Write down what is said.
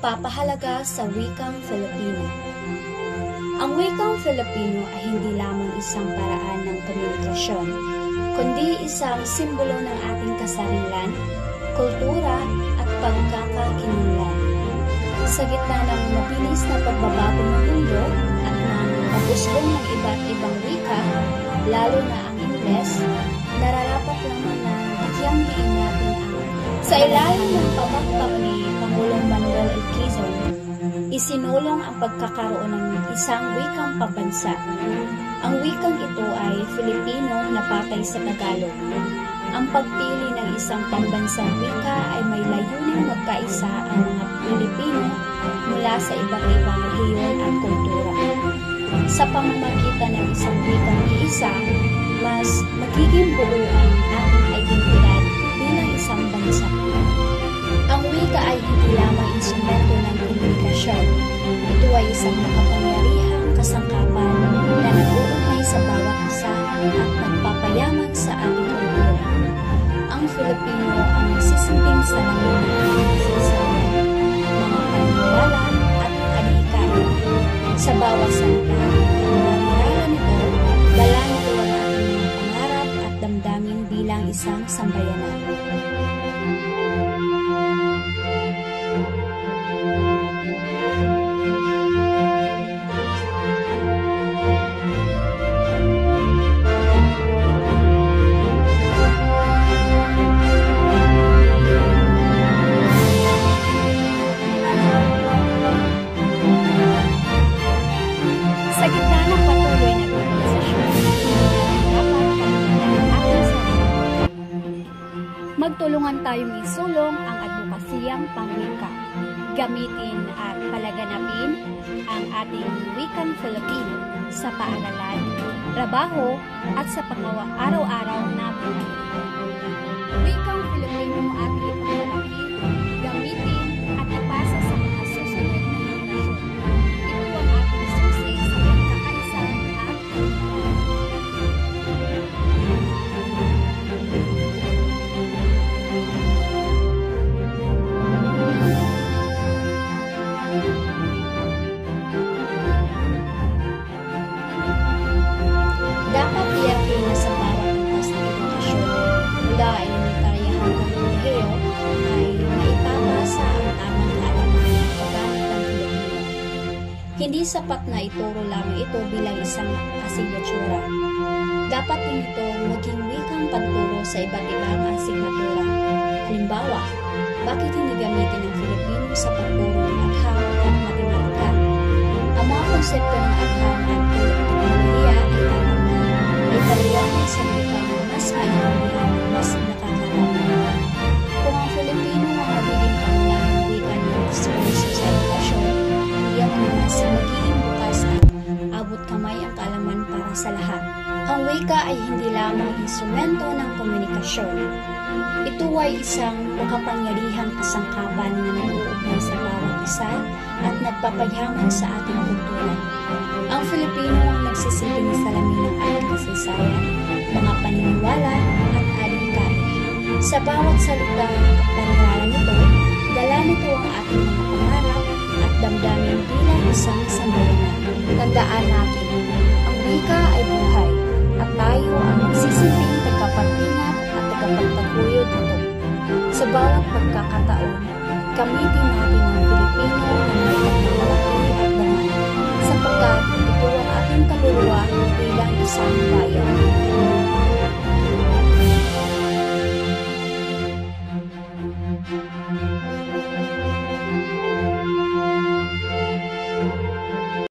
Pagpapahalaga sa wikang Filipino. Ang wikang Filipino ay hindi lamang isang paraan ng komunikasyon, kundi isang simbolo ng ating kasarilan, kultura at pagkakakilanlan. Sa gitna ng mabilis na pagbabago ng mundo at ng pag-usbong ng iba't ibang wika, lalo na ang Ingles, nararapat lamang na bigyang diin natin ang sa ilalim ng pamakpak ni Pangulong Manuel L. Quezon, isinulong ang pagkakaroon ng isang wikang pambansa. Ang wikang ito ay Filipino na patay sa Tagalog. Ang pagpili ng isang pambansang wika ay may layuning magkaisa ang mga Pilipino mula sa iba't ibang rehiyon at kultura. Sa pamamagitan ng isang wikang iisa, mas magiging buo ang ating identidad bilang isang bansa. Ang wika ay hindi lamang instrumento ng komunikasyon. Ito ay isang makapangyarihang kasangkapan na nag-uugnay sa bawat isa at nagpapayaman sa ating kultura. Ang Filipino ang nagsisilbing salamin ng ating kasaysayan, mga paniniwala at adhikain. Sa bawat salita, nangangaralan nito, dala nito ang ating mga pangarap at damdamin bilang isang sambayanan. Sa gitna ng patuloy na globalisasyon, magtulungan tayong isulong ang advokasiyang pangwika. Gamitin at palaganapin ang ating wikang Filipino sa paaralan, trabaho at sa pang-araw-araw na buhay. Wikang Filipino ating ipaglalaki, gamitin at ipasa sa mga susunod na henerasyon. Ito ang ating susi sa pagkakaisa at dapat tiyakin na sa bawat antas ng edukasyon mula elementarya hanggang kolehiyo ay naipapasa ang tamang kaalaman ng paggamit ng Filipino. Hindi sapat na ituro lamang ito bilang isang asignatura. Dapat din ito maging wikang panturo sa iba't ibang asignatura. Halimbawa, bakit hindi gamitin ang Filipino sa pagturo ng agham at matematika? Ang mga konsepto ng agham at teknolohiya ay dapat na ipaliwanag sa wikang mas maintindihan at mas nakakalaman. Kung ang Filipino ang magiging pangunahing wika ng diskurso sa edukasyon, iyan ang mas magiging bukas at abot kamay ang kaalaman para sa lahat. Ang wika ay hindi lamang instrumento ng komunikasyon. Ito ay isang makapangyarihang kasangkapan na nag-uugnay sa bawat isa at nagpapayaman sa ating kultura. Ang Filipino ang nagsisilbing salamin ng ating kasaysayan, mga paniniwala at adhikain. Sa bawat salita at paniralan nito, dala nito ang ating mga pangarap at damdamin bilang isang sambayanan. Tandaan natin, ang wika ay buhay at tayo ang magsisilbing tagapag-ingat at tagapagtaguyod nito. Sa bawat pagkakataon, gamitin natin ang Filipino na may